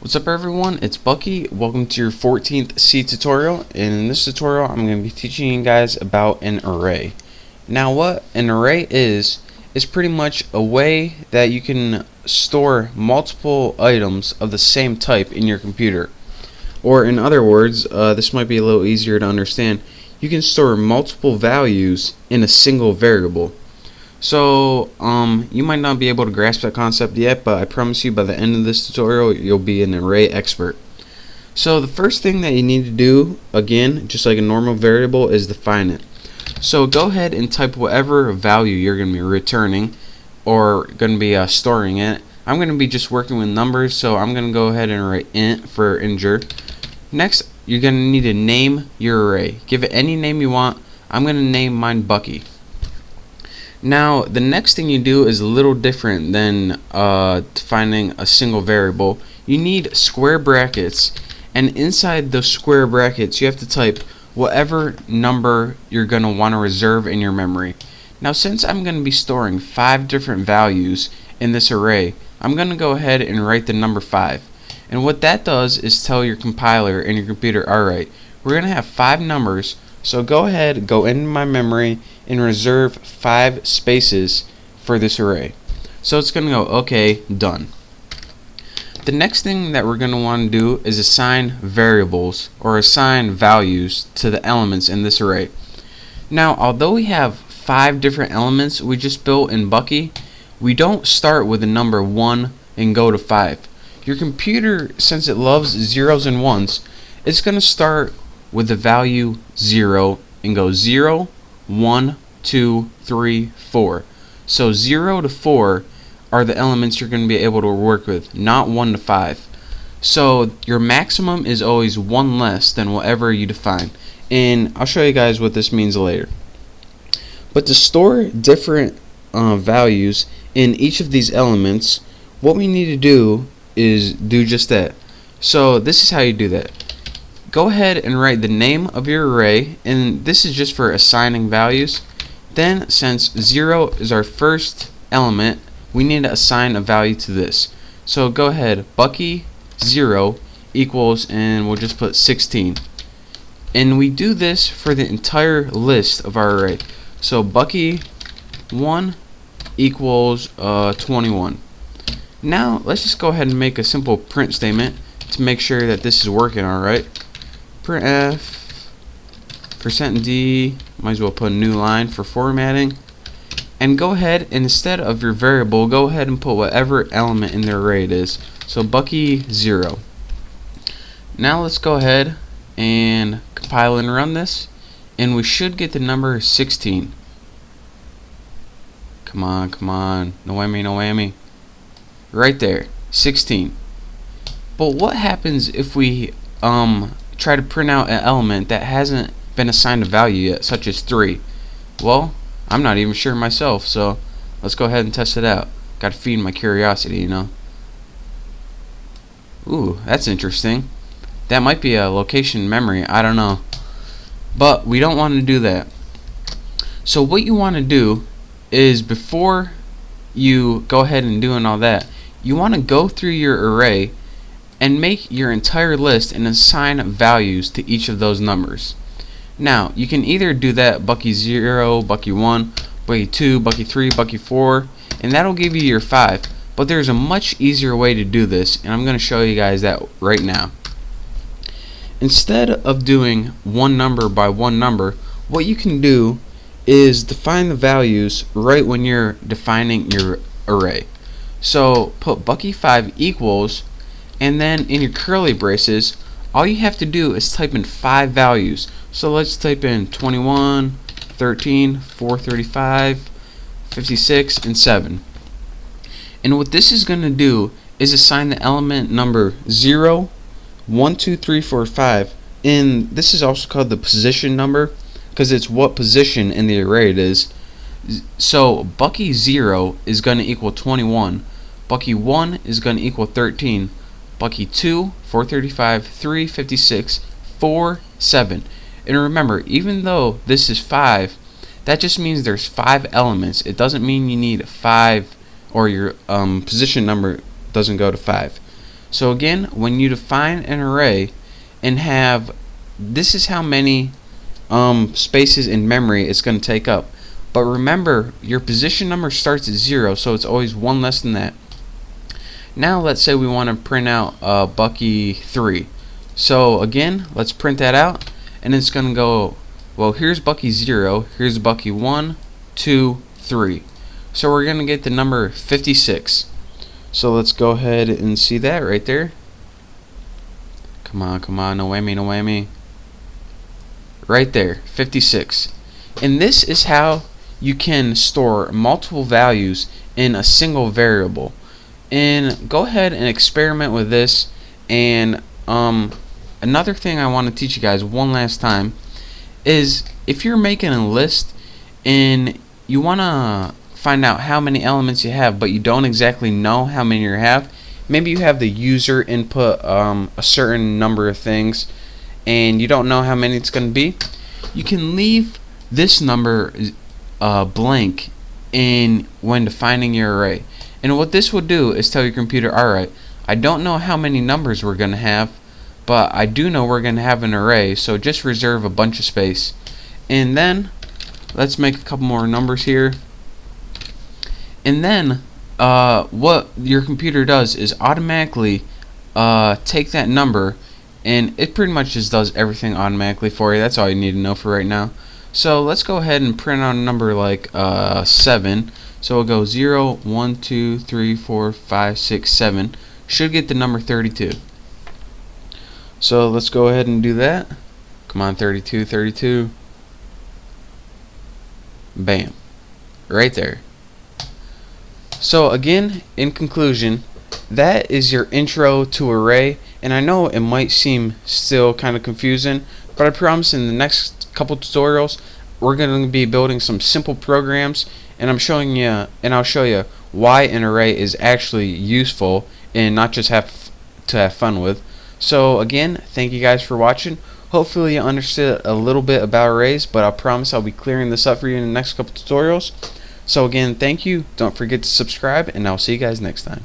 What's up everyone, it's Bucky. Welcome to your 14th C tutorial, and in this tutorial I'm going to be teaching you guys about an array. Now what an array is pretty much a way that you can store multiple items of the same type in your computer. Or in other words, this might be a little easier to understand, you can store multiple values in a single variable. So, you might not be able to grasp that concept yet, but I promise you by the end of this tutorial, you'll be an array expert. So the first thing that you need to do, again, just like a normal variable, is define it. So go ahead and type whatever value you're going to be returning or going to be storing it. I'm going to be just working with numbers, so I'm going to go ahead and write int for integer. Next, you're going to need to name your array. Give it any name you want. I'm going to name mine Bucky. Now the next thing you do is a little different than defining a single variable. You need square brackets, and inside those square brackets you have to type whatever number you're going to want to reserve in your memory. Now since I'm going to be storing 5 different values in this array, I'm going to go ahead and write the number 5. And what that does is tell your compiler and your computer, alright, we're going to have 5 numbers, so go ahead, go into my memory and reserve 5 spaces for this array. So it's going to go, okay, done. The next thing that we're going to want to do is assign variables or assign values to the elements in this array. Now, although we have 5 different elements we just built in Bucky, we don't start with the number 1 and go to 5. Your computer, since it loves zeros and ones, it's going to start with the value 0 and go 0, 1, 2, 3, 4. So 0 to 4 are the elements you're going to be able to work with, not 1 to 5. So your maximum is always 1 less than whatever you define. And I'll show you guys what this means later. But to store different values in each of these elements, what we need to do is do just that. So this is how you do that. Go ahead and write the name of your array, and this is just for assigning values. Then, since 0 is our first element, we need to assign a value to this. So go ahead, Bucky 0 equals, and we'll just put 16. And we do this for the entire list of our array. So Bucky 1 equals 21. Now let's just go ahead and make a simple print statement to make sure that this is working alright. Printf %d, might as well put a new line for formatting, and go ahead and instead of your variable, go ahead and put whatever element in the array it is. So Bucky 0. Now let's go ahead and compile and run this, and we should get the number 16. Come on, come on, no whammy, no whammy. Right there, 16. But what happens if we try to print out an element that hasn't been assigned a value yet, such as 3? Well, I'm not even sure myself, so let's go ahead and test it out. Gotta feed my curiosity, you know. Ooh, that's interesting. That might be a location memory, I don't know. But we don't want to do that. So what you want to do is, before you go ahead and doing all that, you want to go through your array and make your entire list and assign values to each of those numbers. Now, you can either do that Bucky 0, Bucky 1, Bucky 2, Bucky 3, Bucky 4, and that'll give you your 5. But there's a much easier way to do this, and I'm going to show you guys that right now. Instead of doing one number by one number, what you can do is define the values right when you're defining your array. So put Bucky 5 equals, and then in your curly braces, all you have to do is type in 5 values. So let's type in 21, 13, 435, 56, and 7. And what this is going to do is assign the element number 0, 1, 2, 3, 4, 5. And this is also called the position number, because it's what position in the array it is. So Bucky 0 is going to equal 21. Bucky 1 is going to equal 13. Bucky 2, 435, 3, 56, 4, 7. And remember, even though this is 5, that just means there's 5 elements. It doesn't mean you need 5, or your position number doesn't go to 5. So again, when you define an array and have, this is how many spaces in memory it's going to take up. But remember, your position number starts at 0, so it's always one less than that. Now let's say we want to print out Bucky 3. So again, let's print that out, and it's going to go, well, here's Bucky 0, here's Bucky 1, 2, 3. So we're going to get the number 56. So let's go ahead and see that right there. Come on, no whammy, no whammy. Right there, 56. And this is how you can store multiple values in a single variable. And go ahead and experiment with this. And another thing I want to teach you guys one last time is, if you're making a list and you want to find out how many elements you have, but you don't exactly know how many you have, maybe you have the user input a certain number of things and you don't know how many it's going to be, you can leave this number blank when defining your array. And what this will do is tell your computer, alright, I don't know how many numbers we're going to have, but I do know we're going to have an array, so just reserve a bunch of space. And then let's make a couple more numbers here. And then what your computer does is automatically take that number, and it pretty much just does everything automatically for you. That's all you need to know for right now. So let's go ahead and print out a number like 7. So we'll go 0, 1, 2, 3, 4, 5, 6, 7. Should get the number 32. So let's go ahead and do that. Come on, 32, 32. Bam. Right there. So again, in conclusion, that is your intro to array. And I know it might seem still kind of confusing, but I promise in the next couple tutorials we're going to be building some simple programs, and I'll show you why an array is actually useful and not just have fun with. So again, thank you guys for watching. Hopefully you understood a little bit about arrays, but I promise I'll be clearing this up for you in the next couple tutorials. So again, thank you. Don't forget to subscribe, and I'll see you guys next time.